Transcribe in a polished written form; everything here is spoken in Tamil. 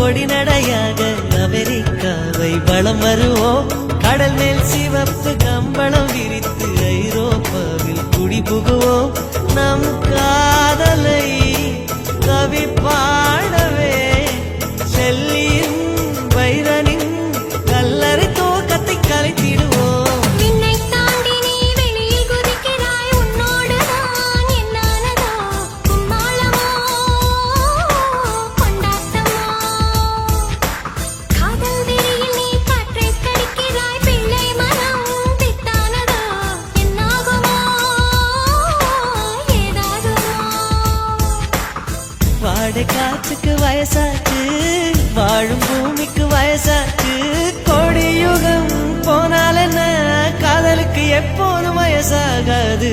பொடிநடையாக அமெரிக்காவை வலம் வருவோம். கடல் மேல் சிவப்பு கம்பளம் விரித்து ஐரோப்பாவில் குடிபுகுவோம். நம் காதலை கவி பாடவே செல்லியின் வைரனின் கல்லறை தோக்கத்தை கலைத்திடுவோம். வாடை காற்றுக்கு வயசாச்சு, வாழும் பூமிக்கு வயசாச்சு. கோடி யுகம் போனால் என்ன, காதலுக்கு எப்போதும் வயசாகாது.